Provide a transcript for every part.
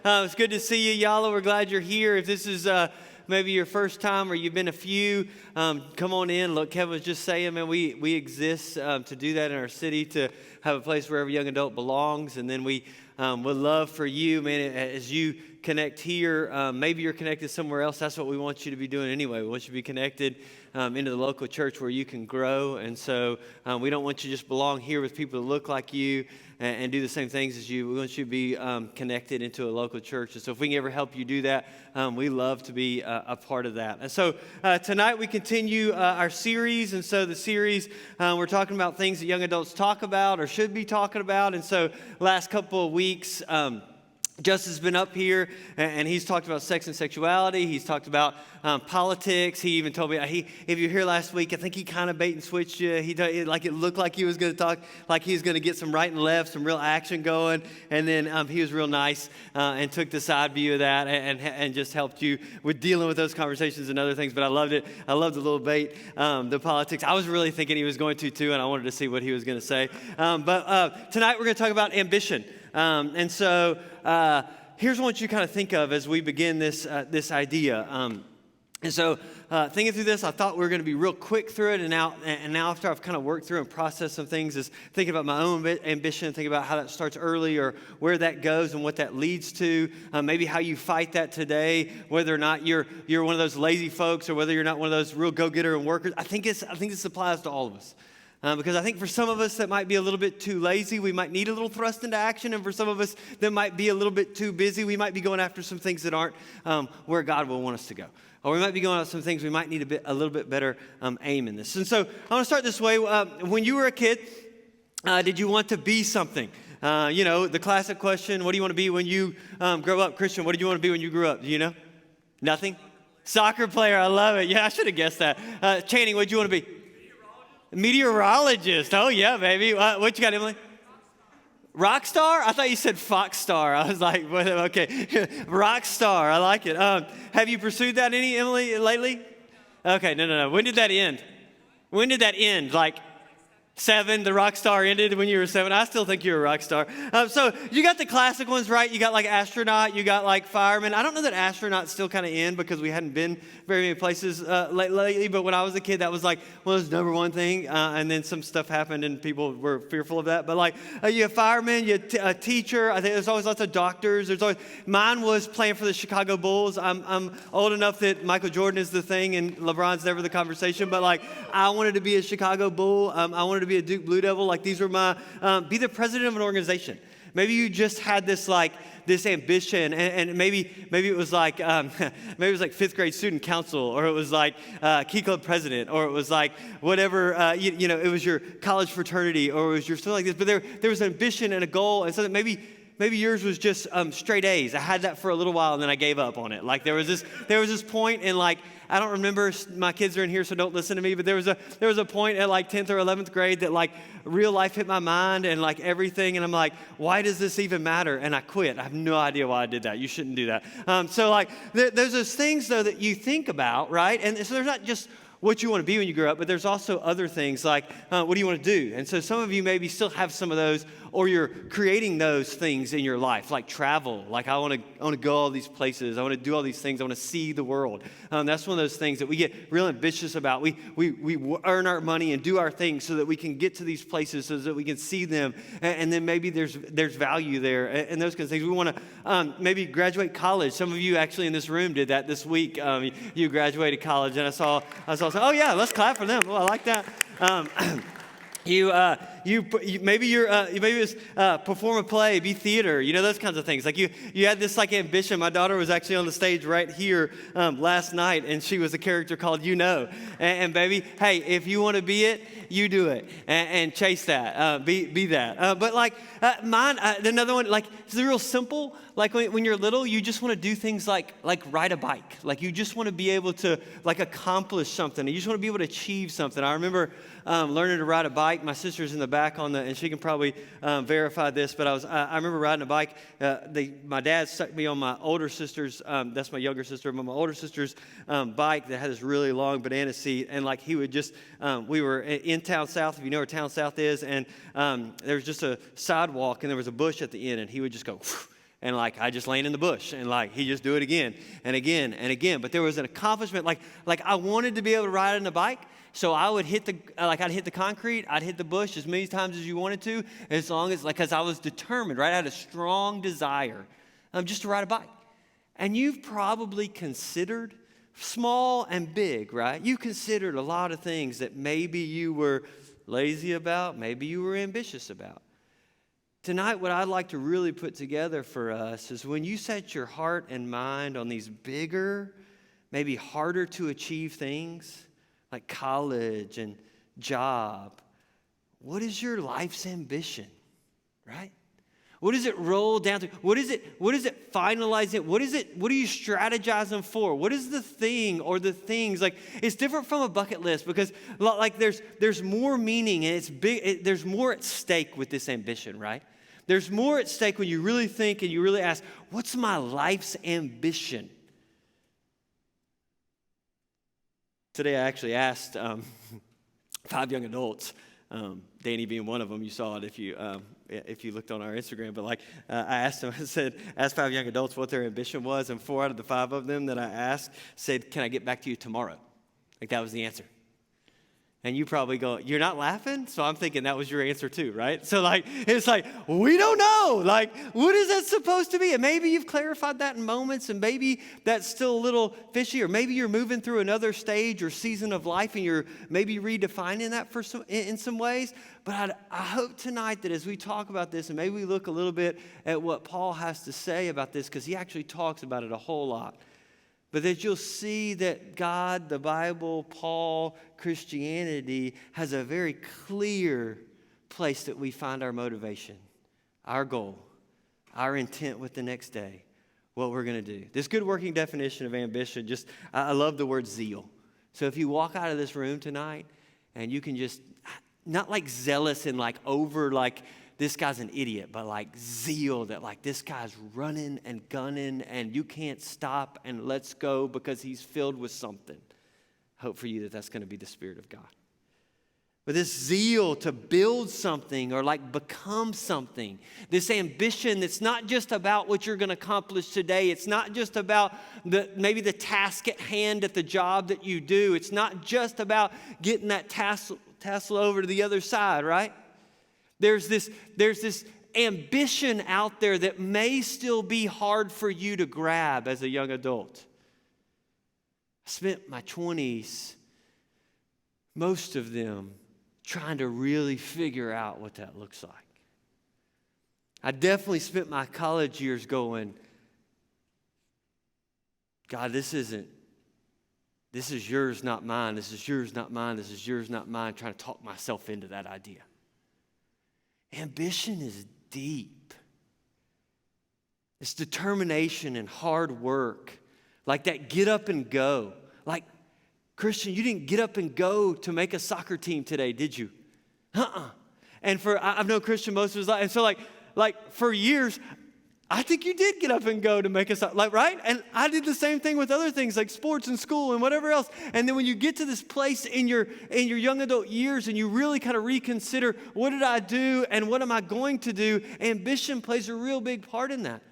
It's good to see you, Yala. We're glad you're here. If this is maybe your first time or you've been a few, come on in. Look, Kevin was just saying, man, we exist to do that in our city, to have a place where every young adult belongs. And then we would love for you, man, as you connect here, maybe you're connected somewhere else. That's what we want you to be doing anyway. We want you to be connected into the local church where you can grow. And so we don't want you to just belong here with people that look like you and do the same things as you. We want you to be connected into a local church. And so if we can ever help you do that, we love to be a part of that. And so tonight we continue our series. And so the series, we're talking about things that young adults talk about or should be talking about. And so last couple of weeks, Justin's been up here, and he's talked about sex and sexuality. He's talked about politics. He even told me, if you were here last week, I think he kind of bait and switched you. It looked like he was going to talk, like he was going to get some right and left, some real action going. And then he was real nice and took the side view of that and just helped you with dealing with those conversations and other things. But I loved it. I loved the little bait, the politics. I was really thinking he was going to too, and I wanted to see what he was going to say. But tonight we're going to talk about ambition. And so here's what I want you to kind of think of as we begin this idea. And so thinking through this, I thought we were going to be real quick through it. And now after I've kind of worked through and processed some things, is thinking about my own ambition, thinking about how that starts early or where that goes and what that leads to, maybe how you fight that today, whether or not you're one of those lazy folks or whether you're not one of those real go-getter and workers. I think this applies to all of us. Because I think for some of us that might be a little bit too lazy, we might need a little thrust into action. And for some of us that might be a little bit too busy, we might be going after some things that aren't where God will want us to go. Or we might be going after some things we might need a little bit better aim in this. And so I want to start this way. When you were a kid, did you want to be something? The classic question, what do you want to be when you grow up? Christian, what did you want to be when you grew up? Do you know? Nothing? Soccer player, I love it. Yeah, I should have guessed that. Channing, what did you want to be? Meteorologist. Oh, yeah, baby. What you got, Emily? Rock star? I thought you said Fox star. I was like, okay. Rock star. I like it. Have you pursued that any, Emily, lately? Okay, no. When did that end? Like 7, the rock star ended when you were 7. I still think you're a rock star. So you got the classic ones, right? You got like astronaut, you got like fireman. I don't know that astronaut's still kind of in because we hadn't been very many places lately. But when I was a kid, that was like one of those number one thing. And then some stuff happened and people were fearful of that. But like you have fireman, you have a teacher. I think there's always lots of doctors. Mine was playing for the Chicago Bulls. I'm old enough that Michael Jordan is the thing and LeBron's never the conversation. But like I wanted to be a Chicago Bull. I wanted to be a Duke Blue Devil. Like these were my, be the president of an organization. Maybe you just had this ambition, and maybe it was like maybe it was like 5th grade student council, or it was like Key Club president, or it was like whatever it was your college fraternity, or it was your something like this. But there was an ambition and a goal, and so that maybe yours was just straight A's. I had that for a little while, and then I gave up on it. Like there was this point in like. I don't remember, my kids are in here, so don't listen to me, but there was a point at like 10th or 11th grade that like real life hit my mind and like everything, and I'm like, why does this even matter? And I quit. I have no idea why I did that. You shouldn't do that. So like there's those things though that you think about, right? And so there's not just what you want to be when you grow up, but there's also other things like what do you want to do? And so some of you maybe still have some of those, or you're creating those things in your life, like travel. Like I want to go all these places. I want to do all these things. I want to see the world. That's one of those things that we get real ambitious about. We earn our money and do our things so that we can get to these places, so that we can see them, and then maybe there's value there and those kinds of things. We want to maybe graduate college. Some of you actually in this room did that this week. You graduated college, and I saw. Oh yeah, let's clap for them. Oh, I like that. Maybe it's perform a play, be theater, those kinds of things. Like you had this like ambition. My daughter was actually on the stage right here last night, and she was a character called And baby, hey, if you want to be it, you do it and chase that, be that. But like mine, another one, like it's real simple. Like when you're little, you just want to do things like ride a bike. Like you just want to be able to like accomplish something. You just want to be able to achieve something. I remember learning to ride a bike. My sister's in the back and she can probably verify this. But I remember riding a bike. My dad stuck me on my older sister's. That's my younger sister, but my older sister's bike that had this really long banana seat. And like he would just, we were in Town South, if you know where Town South is, and there was just a sidewalk and there was a bush at the end, and he would just go. And like, I just laying in the bush, and like, he just do it again and again and again. But there was an accomplishment, like I wanted to be able to ride on a bike. So I would hit I'd hit the concrete, I'd hit the bush as many times as you wanted to, as long as, because I was determined, right? I had a strong desire just to ride a bike. And you've probably considered, small and big, right? You considered a lot of things that maybe you were lazy about, maybe you were ambitious about. Tonight, what I'd like to really put together for us is when you set your heart and mind on these bigger, maybe harder to achieve things like college and job, what is your life's ambition, right? What does it roll down to? What is it finalize it? What are you strategizing for? What is the thing or the things? Like, it's different from a bucket list because like there's more meaning and it's big. There's more at stake with this ambition, right? There's more at stake when you really think and you really ask, what's my life's ambition? Today I actually asked 5 young adults, Danny being one of them. You saw it if you looked on our Instagram. But I asked them, asked 5 young adults what their ambition was, and 4 out of the 5 of them that I asked said, "Can I get back to you tomorrow?" Like, that was the answer. And you probably go, "You're not laughing?" So I'm thinking that was your answer too, right? So it's like, we don't know. Like, what is that supposed to be? And maybe you've clarified that in moments, and maybe that's still a little fishy, or maybe you're moving through another stage or season of life and you're maybe redefining that in some ways. But I hope tonight that as we talk about this, and maybe we look a little bit at what Paul has to say about this, because he actually talks about it a whole lot. But that you'll see that God, the Bible, Paul, Christianity has a very clear place that we find our motivation, our goal, our intent with the next day, what we're going to do. This good working definition of ambition, I love the word zeal. So if you walk out of this room tonight and you can just, not like zealous and like over like, this guy's an idiot, but like zeal that like this guy's running and gunning and you can't stop and let's go because he's filled with something. Hope for you that that's going to be the Spirit of God. But this zeal to build something or like become something, this ambition that's not just about what you're going to accomplish today. It's not just about maybe the task at hand at the job that you do. It's not just about getting that tassel over to the other side, right? There's this ambition out there that may still be hard for you to grab as a young adult. I spent my 20s, most of them, trying to really figure out what that looks like. I definitely spent my college years going, God, this is yours, not mine. This is yours, not mine. This is yours, not mine. Trying to talk myself into that idea. Ambition is deep. It's determination and hard work. Like that get up and go. Like, Christian, you didn't get up and go to make a soccer team today, did you? And I've known Christian most of his life. And so like for years, I think you did get up and go to make us, right? And I did the same thing with other things like sports and school and whatever else. And then when you get to this place in your young adult years and you really kind of reconsider, what did I do and what am I going to do? Ambition plays a real big part in that.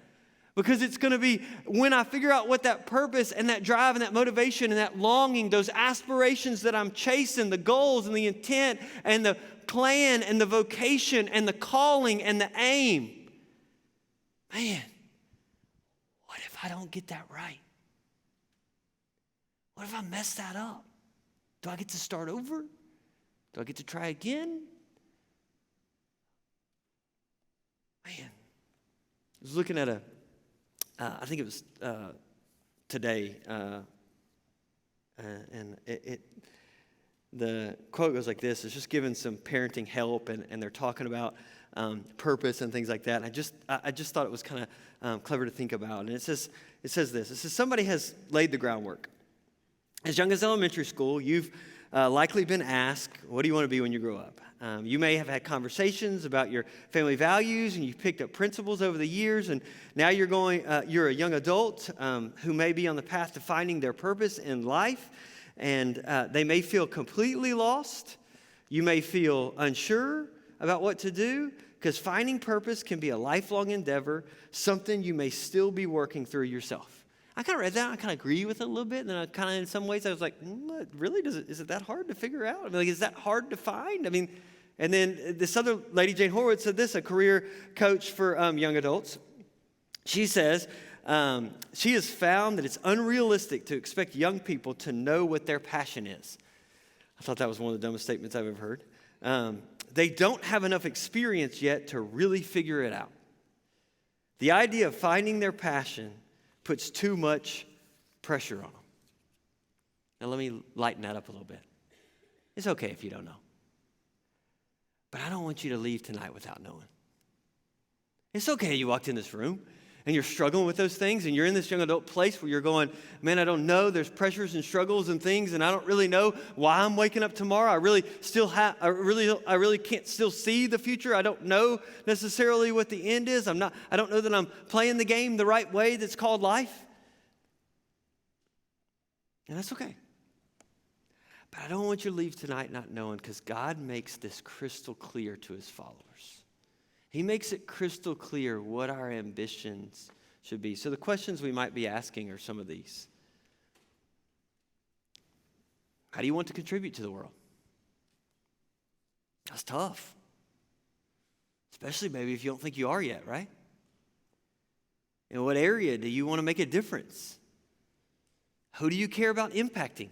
Because it's going to be when I figure out what that purpose and that drive and that motivation and that longing, those aspirations that I'm chasing, the goals and the intent and the plan and the vocation and the calling and the aim. Man, what if I don't get that right? What if I mess that up? Do I get to start over? Do I get to try again? Man, I was looking at I think it was today, and the quote goes like this. It's just giving some parenting help, and they're talking about purpose and things like that. And I just thought it was kind of clever to think about. And it says this. It says somebody has laid the groundwork. As young as elementary school, you've likely been asked, what do you want to be when you grow up? You may have had conversations about your family values, and you've picked up principles over the years, and now you're a young adult who may be on the path to finding their purpose in life, and they may feel completely lost. You may feel unsure about what to do. because finding purpose can be a lifelong endeavor, something you may still be working through yourself. I kind of read that. I kind of agree with it a little bit. And then I kind of, in some ways, I was like, really? Is it that hard to figure out? I mean, like, is that hard to find? I mean, and then this other lady, Jane Horwitz, said this, a career coach for young adults. She says, she has found that it's unrealistic to expect young people to know what their passion is. I thought that was one of the dumbest statements I've ever heard. They don't have enough experience yet to really figure it out. The idea of finding their passion puts too much pressure on them. Now let me lighten that up a little bit. It's okay if you don't know. But I don't want you to leave tonight without knowing. It's okay you walked in this room and you're struggling with those things and you're in this young adult place where you're going, man, I don't know. There's pressures and struggles and things and I don't really know why I'm waking up tomorrow. I really can't still see the future. I don't know necessarily what the end is. I don't know that I'm playing the game the right way that's called life. And that's okay. But I don't want you to leave tonight not knowing, because God makes this crystal clear to his followers. He makes it crystal clear what our ambitions should be. So the questions we might be asking are some of these. How do you want to contribute to the world? That's tough. Especially maybe if you don't think you are yet, right? In what area do you want to make a difference? Who do you care about impacting?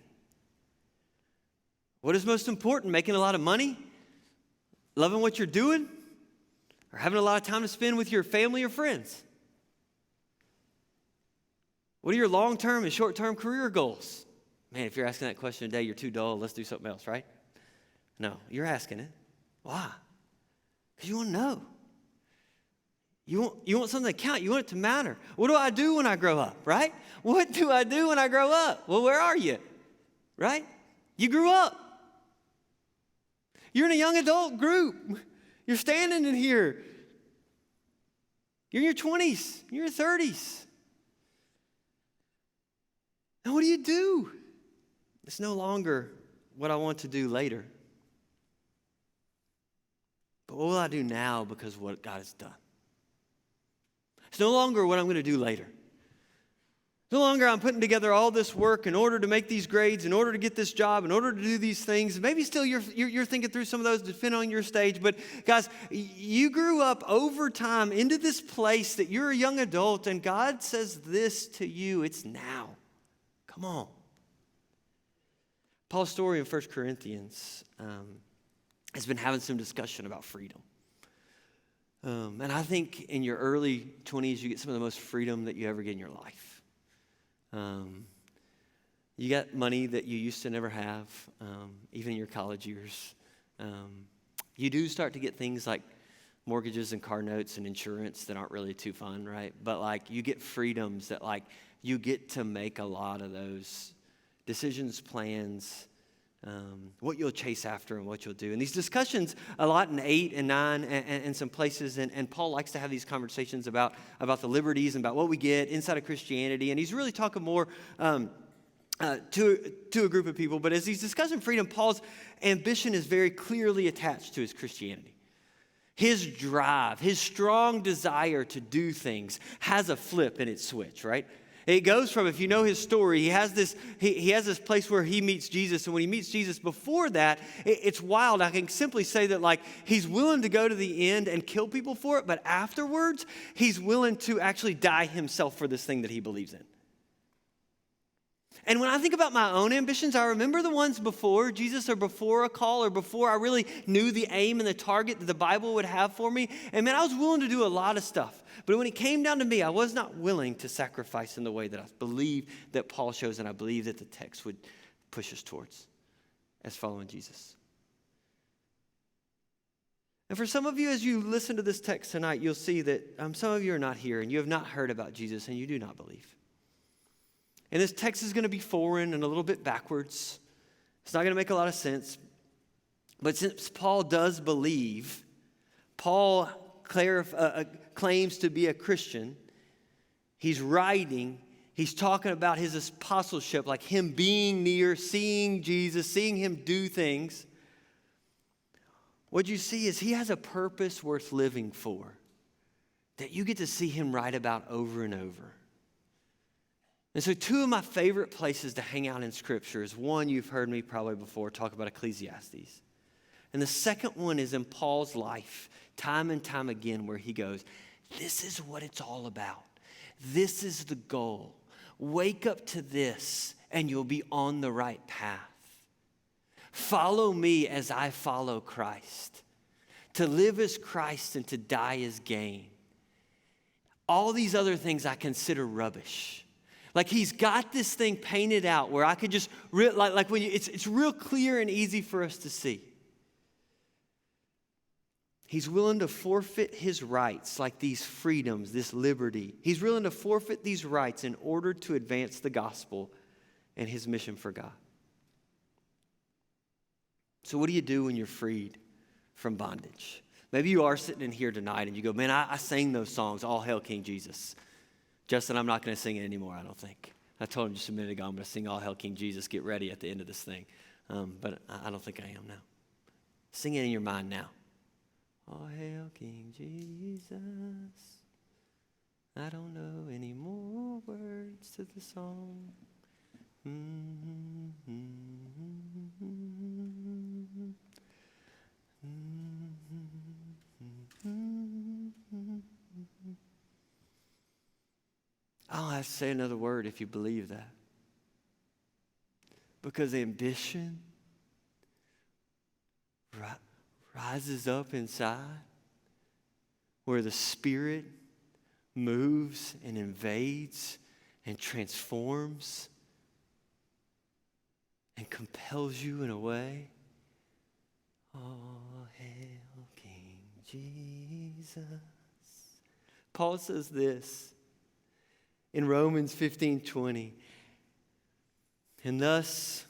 What is most important? Making a lot of money? Loving what you're doing? Or having a lot of time to spend with your family or friends? What are your long-term and short-term career goals? Man, if you're asking that question today, you're too dull. Let's do something else, right? No, you're asking it. Why? Because you want to know. You want something to count. You want it to matter. What do I do when I grow up, right? What do I do when I grow up? Well, where are you, right? You grew up. You're in a young adult group. You're standing in here. You're in your 20s. You're in your 30s. And what do? It's no longer what I want to do later. But what will I do now because of what God has done? It's no longer what I'm going to do later. No longer I'm putting together all this work in order to make these grades, in order to get this job, in order to do these things. Maybe still you're thinking through some of those, depending on your stage. But guys, you grew up over time into this place that you're a young adult, and God says this to you. It's now. Come on. Paul's story in 1 Corinthians has been having some discussion about freedom. And I think in your early 20s, you get some of the most freedom that you ever get in your life. You got money that you used to never have, even in your college years. You do start to get things like mortgages and car notes and insurance that aren't really too fun, right? But like you get freedoms that like you get to make a lot of those decisions, plans, what you'll chase after and what you'll do. And these discussions a lot in 8 and 9 and some places, and Paul likes to have these conversations about the liberties and about what we get inside of Christianity. And he's really talking more to a group of people. But as he's discussing freedom, Paul's ambition is very clearly attached to his Christianity. His drive, his strong desire to do things has a flip in its switch, right? It goes from, if you know his story, he has this place where he meets Jesus. And when he meets Jesus before that, it's wild. I can simply say that like he's willing to go to the end and kill people for it. But afterwards, he's willing to actually die himself for this thing that he believes in. And when I think about my own ambitions, I remember the ones before Jesus or before a call or before I really knew the aim and the target that the Bible would have for me. And man, I was willing to do a lot of stuff. But when it came down to me, I was not willing to sacrifice in the way that I believe that Paul shows and I believe that the text would push us towards as following Jesus. And for some of you, as you listen to this text tonight, you'll see that some of you are not here and you have not heard about Jesus and you do not believe. And this text is going to be foreign and a little bit backwards. It's not going to make a lot of sense. But since Paul does believe, Paul claims to be a Christian. He's writing. He's talking about his apostleship, like him being near, seeing Jesus, seeing him do things. what you see is he has a purpose worth living for that you get to see him write about over and over. And so two of my favorite places to hang out in Scripture is one, you've heard me probably before talk about Ecclesiastes. And the second one is in Paul's life, time and time again, where he goes, this is what it's all about. This is the goal. Wake up to this and you'll be on the right path. Follow me as I follow Christ. To live as Christ and to die as gain. All these other things I consider rubbish. Like he's got this thing painted out where I could just, like when it's real clear and easy for us to see. He's willing to forfeit his rights, like these freedoms, this liberty. He's willing to forfeit these rights in order to advance the gospel and his mission for God. So what do you do when you're freed from bondage? Maybe you are sitting in here tonight and you go, man, I sang those songs, All Hail King Jesus. Justin, I'm not going to sing it anymore, I don't think. I told him just a minute ago, I'm going to sing All Hail King Jesus, get ready at the end of this thing. But I don't think I am now. Sing it in your mind now. All hail King Jesus. I don't know any more words to the song. I don't have to say another word if you believe that. Because ambition rises up inside where the Spirit moves and invades and transforms and compels you in a way. All hail King Jesus. Paul says this in Romans 15:20. And thus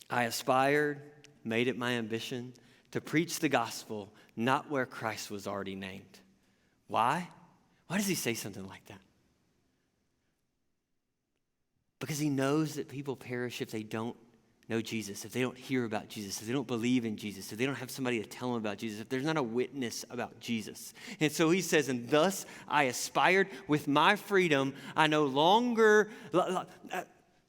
I aspired, made it my ambition to preach the gospel, not where Christ was already named. Why? Why does he say something like that? Because he knows that people perish if they don't know Jesus, if they don't hear about Jesus, if they don't believe in Jesus, if they don't have somebody to tell them about Jesus, if there's not a witness about Jesus. And so he says, and thus I aspired with my freedom, I no longer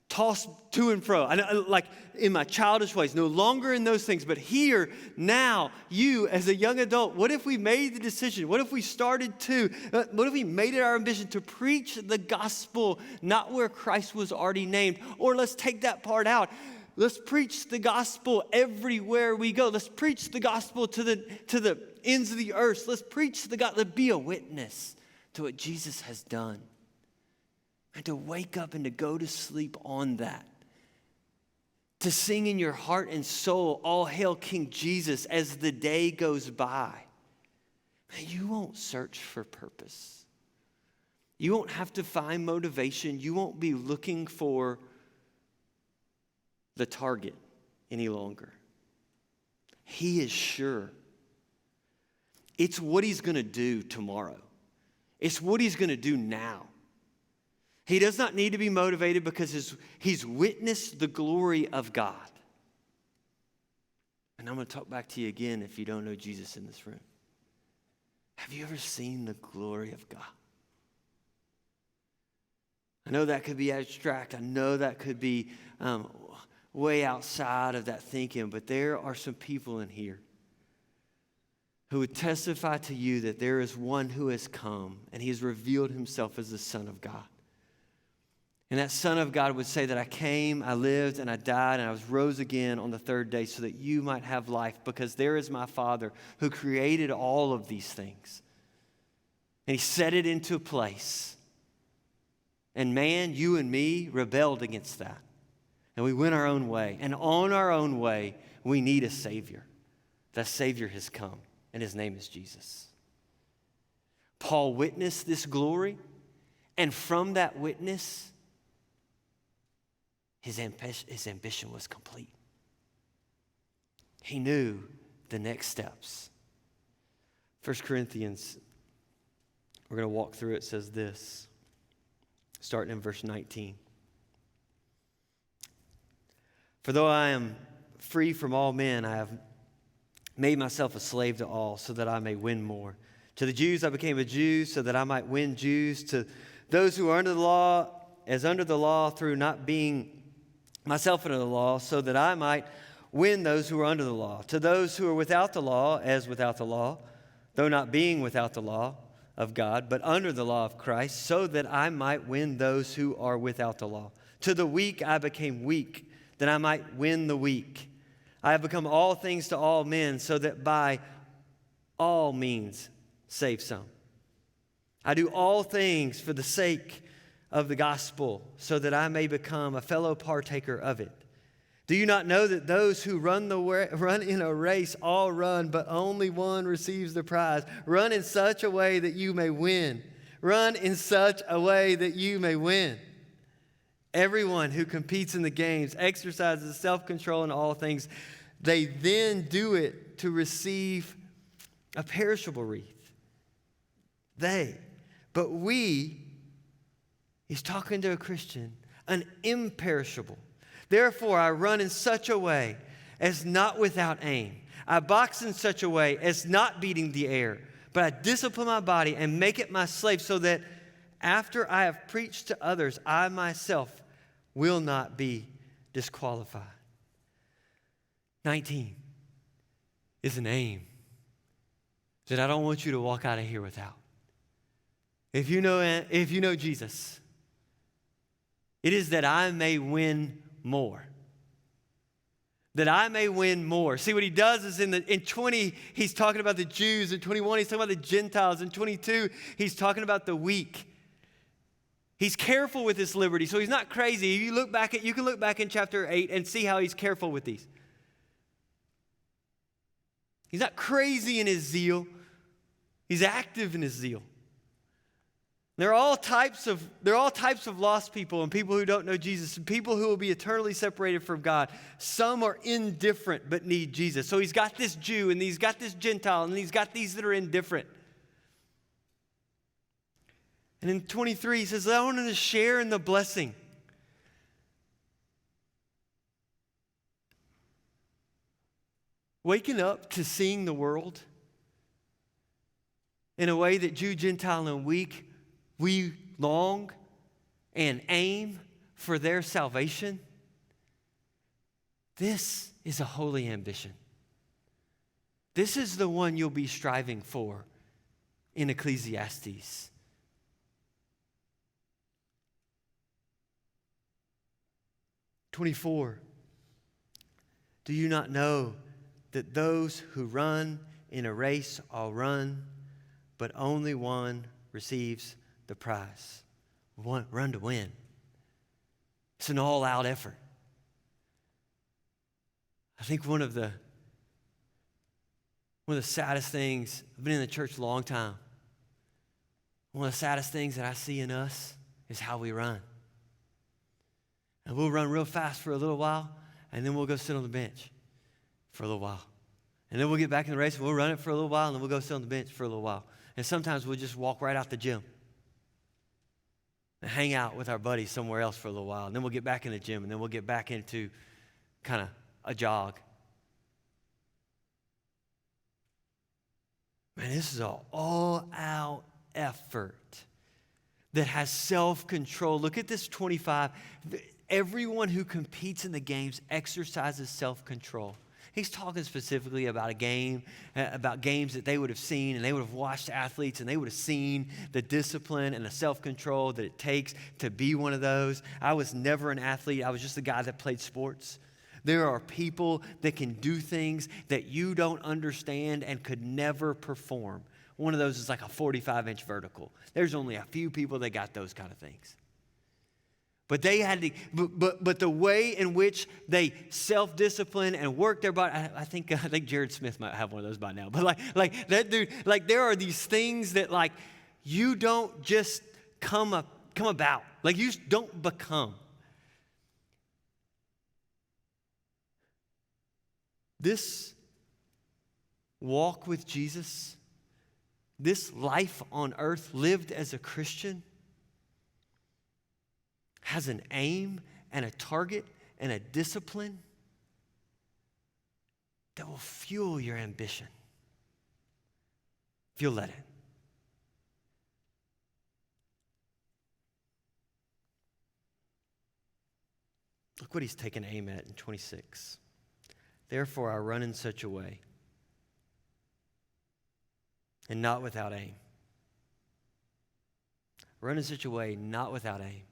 tossed to and fro, like in my childish ways, no longer in those things, but here, now, you as a young adult, what if we made the decision? What if we started to, what if we made it our ambition to preach the gospel, not where Christ was already named? Or let's take that part out. Let's preach the gospel everywhere we go. Let's preach the gospel to the ends of the earth. Let's preach the gospel. Let's be a witness to what Jesus has done. And to wake up and to go to sleep on that. To sing in your heart and soul, all hail King Jesus as the day goes by. Man, you won't search for purpose. You won't have to find motivation. You won't be looking for the target any longer. He is sure. It's what he's going to do tomorrow. It's what he's going to do now. He does not need to be motivated because he's witnessed the glory of God. And I'm going to talk back to you again if you don't know Jesus in this room. Have you ever seen the glory of God? I know that could be abstract. I know that could be way outside of that thinking, but there are some people in here who would testify to you that there is one who has come and he has revealed himself as the Son of God. And that Son of God would say that I came, I lived, and I died, and I was rose again on the third day so that you might have life, because there is my Father who created all of these things. And he set it into place. And man, you and me rebelled against that. And we went our own way. And on our own way, we need a Savior. That Savior has come, and his name is Jesus. Paul witnessed this glory, and from that witness, his ambition was complete. He knew the next steps. 1 Corinthians, we're going to walk through it, says this, starting in verse 19. For though I am free from all men, I have made myself a slave to all so that I may win more. To the Jews I became a Jew so that I might win Jews. To those who are under the law, as under the law through not being myself under the law, so that I might win those who are under the law. To those who are without the law, as without the law, though not being without the law of God, but under the law of Christ, so that I might win those who are without the law. To the weak I became weak, that I might win the weak. I have become all things to all men, so that by all means save some. I do all things for the sake of the gospel, so that I may become a fellow partaker of it. Do you not know that those who run in a race all run, but only one receives the prize? Run in such a way that you may win. Run in such a way that you may win. Everyone who competes in the games exercises self-control in all things. They then do it to receive a perishable wreath. But we, he's talking to a Christian, an imperishable. Therefore, I run in such a way as not without aim. I box in such a way as not beating the air, but I discipline my body and make it my slave, so that after I have preached to others, I myself will not be disqualified. 19 is an aim that I don't want you to walk out of here without. If you know Jesus, it is that I may win more. That I may win more. See, what he does is in 20, he's talking about the Jews. In 21, he's talking about the Gentiles. In 22, he's talking about the weak. He's careful with this liberty, so he's not crazy. You can look back in chapter 8 and see how he's careful with these. He's not crazy in his zeal. He's active in his zeal. There are all types of lost people and people who don't know Jesus and people who will be eternally separated from God. Some are indifferent but need Jesus. So he's got this Jew and he's got this Gentile and he's got these that are indifferent. And in 23 he says, I want to share in the blessing. Waking up to seeing the world in a way that Jew, Gentile, and weak, we long and aim for their salvation. This is a holy ambition. This is the one you'll be striving for in Ecclesiastes. "24. Do you not know that those who run in a race all run, but only one receives the prize?" Run to win. It's an all-out effort. I think one of the saddest things, I've been in the church a long time. One of the saddest things that I see in us is how we run. And we'll run real fast for a little while, and then we'll go sit on the bench for a little while. And then we'll get back in the race, and we'll run it for a little while, and then we'll go sit on the bench for a little while. And sometimes we'll just walk right out the gym and hang out with our buddies somewhere else for a little while. And then we'll get back in the gym, and then we'll get back into kind of a jog. Man, this is an all-out effort that has self-control. Look at this 25. Everyone who competes in the games exercises self-control. He's talking specifically about games that they would have seen, and they would have watched athletes, and they would have seen the discipline and the self-control that it takes to be one of those. I was never an athlete. I was just a guy that played sports. There are people that can do things that you don't understand and could never perform. One of those is like a 45-inch vertical. There's only a few people that got those kind of things. But they had to, but the way in which they self-discipline and work their body, I think Jared Smith might have one of those by now. But like that dude, like there are these things that like you don't just come about. Like you just don't become. This walk with Jesus, this life on earth lived as a Christian, has an aim and a target and a discipline that will fuel your ambition. If you'll let it. Look what he's taken aim at in 26. Therefore, I run in such a way, and not without aim. Run in such a way, not without aim.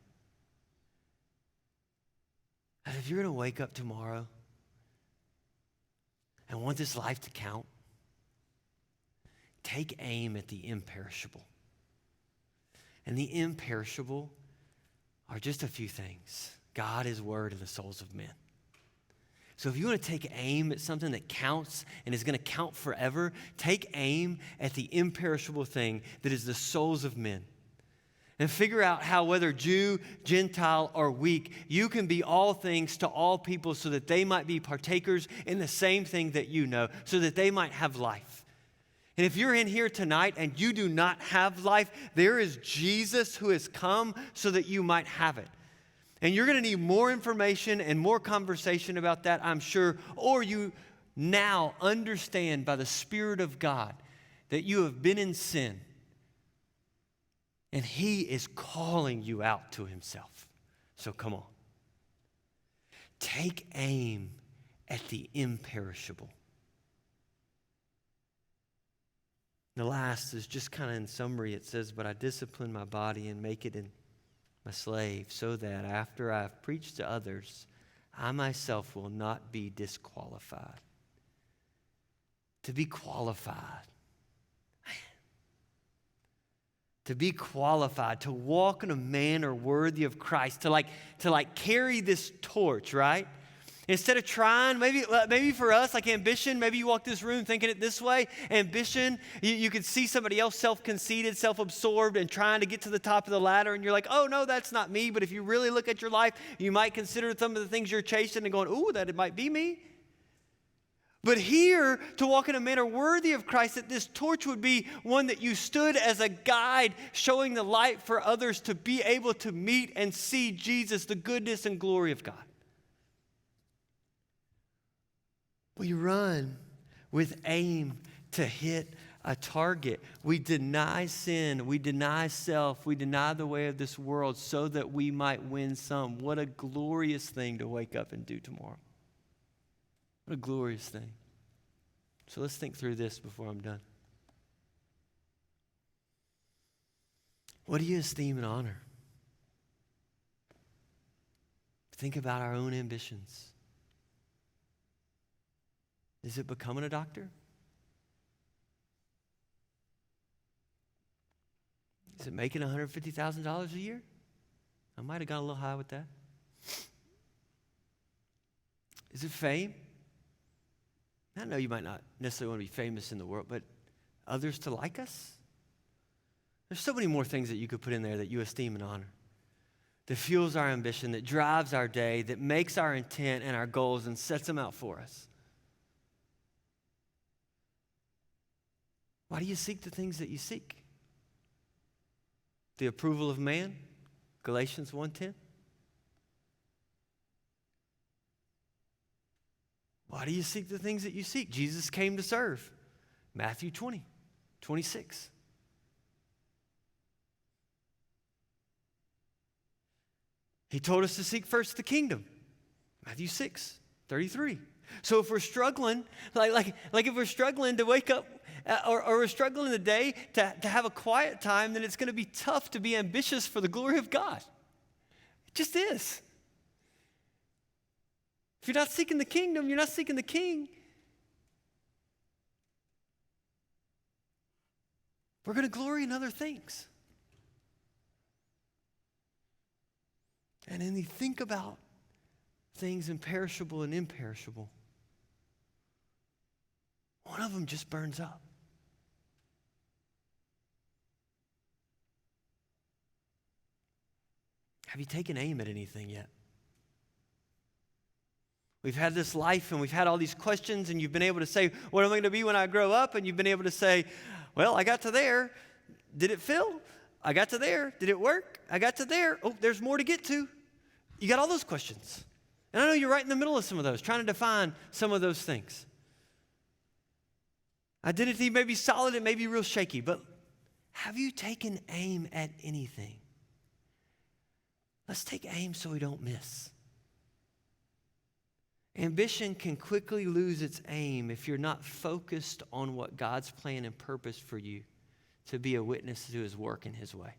And if you're going to wake up tomorrow and want this life to count, take aim at the imperishable. And the imperishable are just a few things. God, His Word, and the souls of men. So if you want to take aim at something that counts and is going to count forever, take aim at the imperishable thing that is the souls of men. And figure out how, whether Jew, Gentile, or weak, you can be all things to all people so that they might be partakers in the same thing that you know, so that they might have life. And if you're in here tonight and you do not have life, there is Jesus who has come so that you might have it. And you're going to need more information and more conversation about that, I'm sure, or you now understand by the Spirit of God that you have been in sin. And He is calling you out to Himself. So come on. Take aim at the imperishable. The last is just kind of in summary. It says, but I discipline my body and make it in my slave, so that after I have preached to others, I myself will not be disqualified. To be qualified. To be qualified, to walk in a manner worthy of Christ, to carry this torch, right? Instead of trying, maybe for us, like ambition, maybe you walk this room thinking it this way. Ambition, you could see somebody else self-conceited, self-absorbed, and trying to get to the top of the ladder, and you're like, oh, no, that's not me. But if you really look at your life, you might consider some of the things you're chasing and going, ooh, that it might be me. But here, to walk in a manner worthy of Christ, that this torch would be one that you stood as a guide, showing the light for others to be able to meet and see Jesus, the goodness and glory of God. We run with aim to hit a target. We deny sin, we deny self, we deny the way of this world so that we might win some. What a glorious thing to wake up and do tomorrow. What a glorious thing. So let's think through this before I'm done. What do you esteem and honor? Think about our own ambitions. Is it becoming a doctor? Is it making $150,000 a year? I might have gone a little high with that. Is it fame? I know you might not necessarily want to be famous in the world, but others to like us? There's so many more things that you could put in there that you esteem and honor, that fuels our ambition, that drives our day, that makes our intent and our goals and sets them out for us. Why do you seek the things that you seek? The approval of man? Galatians 1:10. Why do you seek the things that you seek? Jesus came to serve. Matthew 20:26. He told us to seek first the kingdom. Matthew 6:33. So if we're struggling, like if we're struggling to wake up or we're struggling in the day to have a quiet time, then it's going to be tough to be ambitious for the glory of God. It just is. If you're not seeking the kingdom, you're not seeking the king. We're going to glory in other things. And then you think about things imperishable and imperishable. One of them just burns up. Have you taken aim at anything yet? We've had this life and we've had all these questions and you've been able to say, what am I going to be when I grow up? And you've been able to say, well, I got to there. Did it fill? I got to there. Did it work? I got to there. Oh, there's more to get to. You got all those questions. And I know you're right in the middle of some of those, trying to define some of those things. Identity may be solid, it may be real shaky, but have you taken aim at anything? Let's take aim so we don't miss. Ambition can quickly lose its aim if you're not focused on what God's plan and purpose for you to be a witness to his work in his way.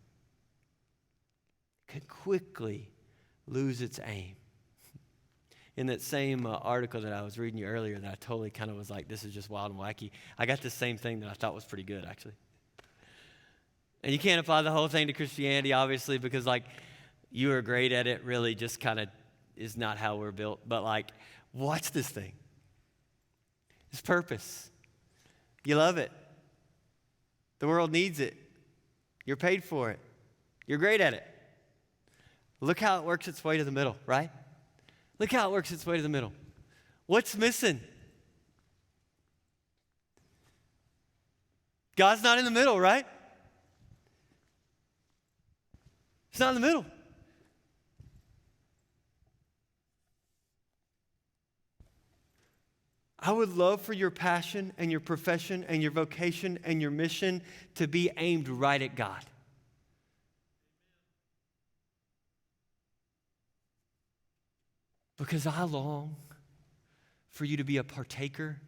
It can quickly lose its aim. In that same article that I was reading you earlier that I totally kind of was like, this is just wild and wacky, I got the same thing that I thought was pretty good, actually. And you can't apply the whole thing to Christianity, obviously, because like you are great at it really just kind of is not how we're built. But like, watch this thing. It's purpose. You love it. The world needs it. You're paid for it. You're great at it. Look how it works its way to the middle, right? Look how it works its way to the middle. What's missing? God's not in the middle, right? It's not in the middle. I would love for your passion and your profession and your vocation and your mission to be aimed right at God. Because I long for you to be a partaker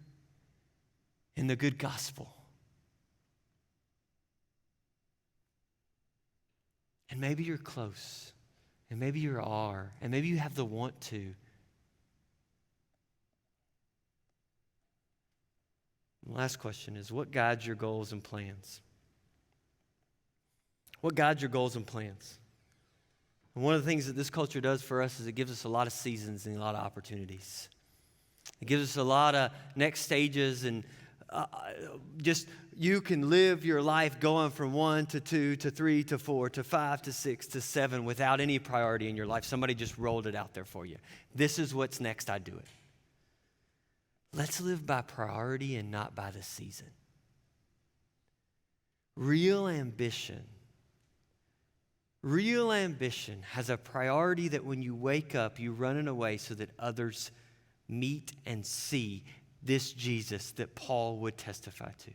in the good gospel. And maybe you're close, and maybe you are, and maybe you have the want to. The last question is, what guides your goals and plans? What guides your goals and plans? And one of the things that this culture does for us is it gives us a lot of seasons and a lot of opportunities. It gives us a lot of next stages and just you can live your life going from 1 to 2 to 3 to 4 to 5 to 6 to 7 without any priority in your life. Somebody just rolled it out there for you. This is what's next, I do it. Let's live by priority and not by the season. Real ambition has a priority that when you wake up, you run in a way so that others meet and see this Jesus that Paul would testify to.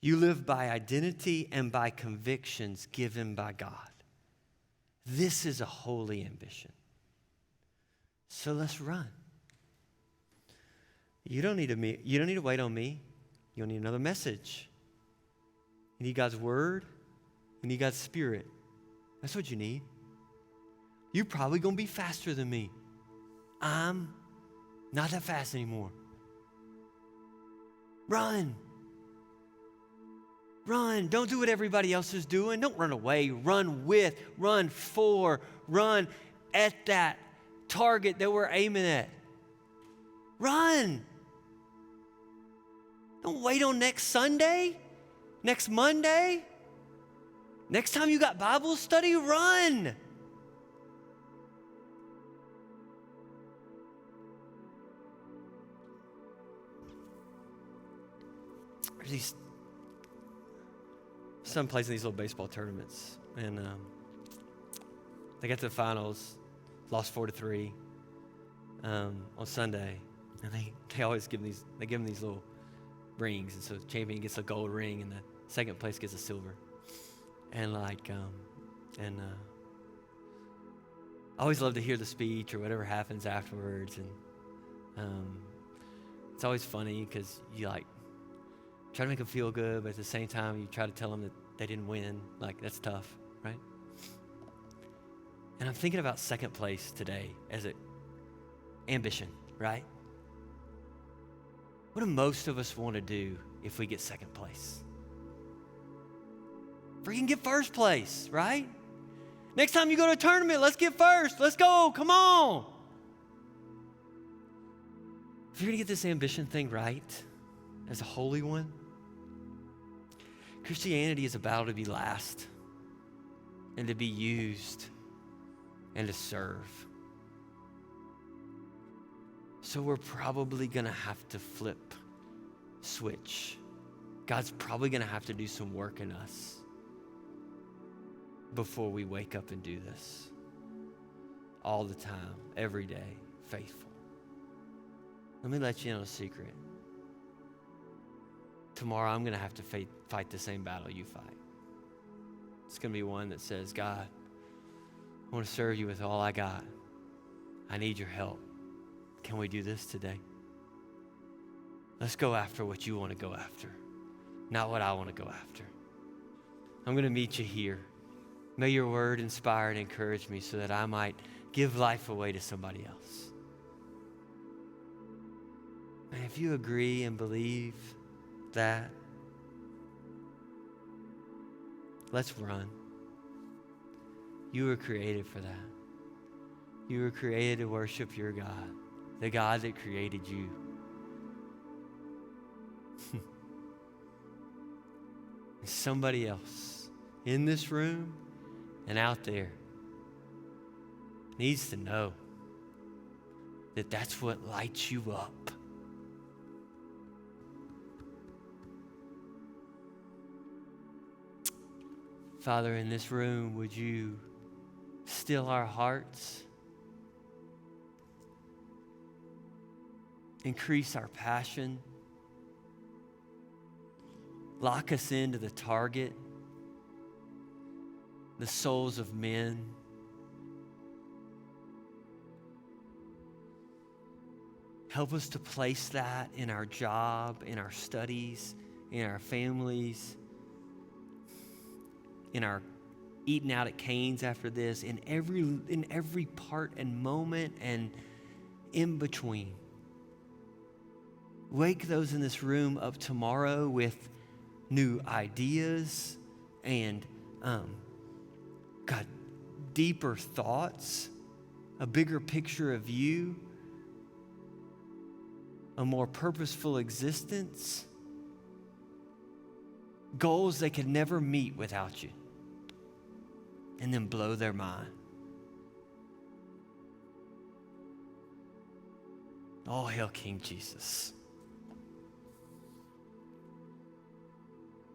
You live by identity and by convictions given by God. This is a holy ambition. So let's run. You don't need to wait on me. You don't need another message. You need God's word. You need God's spirit. That's what you need. You're probably going to be faster than me. I'm not that fast anymore. Run. Run. Don't do what everybody else is doing. Don't run away. Run with, run for, run at that target that we're aiming at. Run. Don't wait on next Sunday, next Monday. Next time you got Bible study, run. There's these some plays in these little baseball tournaments, and they got to the finals, lost 4-3 on Sunday, and they always give them these little rings, and so the champion gets a gold ring, and the second place gets a silver, and I always love to hear the speech or whatever happens afterwards, and it's always funny because you try to make them feel good, but at the same time, you try to tell them that they didn't win. That's tough, right? And I'm thinking about second place today as an ambition, right? What do most of us want to do if we get second place? Freaking get first place, right? Next time you go to a tournament, let's get first. Let's go, come on. If you're going to get this ambition thing right, as a holy one, Christianity is a battle to be last and to be used and to serve. So we're probably going to have to switch. God's probably going to have to do some work in us before we wake up and do this. All the time, every day, faithful. Let me let you in on a secret. tomorrow I'm going to have to fight the same battle you fight. It's going to be one that says, God, I want to serve you with all I got. I need your help. Can we do this today? Let's go after what you want to go after, not what I want to go after. I'm going to meet you here. May your word inspire and encourage me so that I might give life away to somebody else. And if you agree and believe that, let's run. You were created for that. You were created to worship your God, the God that created you. Somebody else in this room and out there needs to know that that's what lights you up. Father, in this room, would you still our hearts? Increase our passion. Lock us into the target, the souls of men. Help us to place that in our job, in our studies, in our families, in our eating out at Cane's after this, in every part and moment and in between. Wake those in this room up tomorrow with new ideas and, God, deeper thoughts, a bigger picture of you, a more purposeful existence, goals they could never meet without you, and then blow their mind. All hail King Jesus.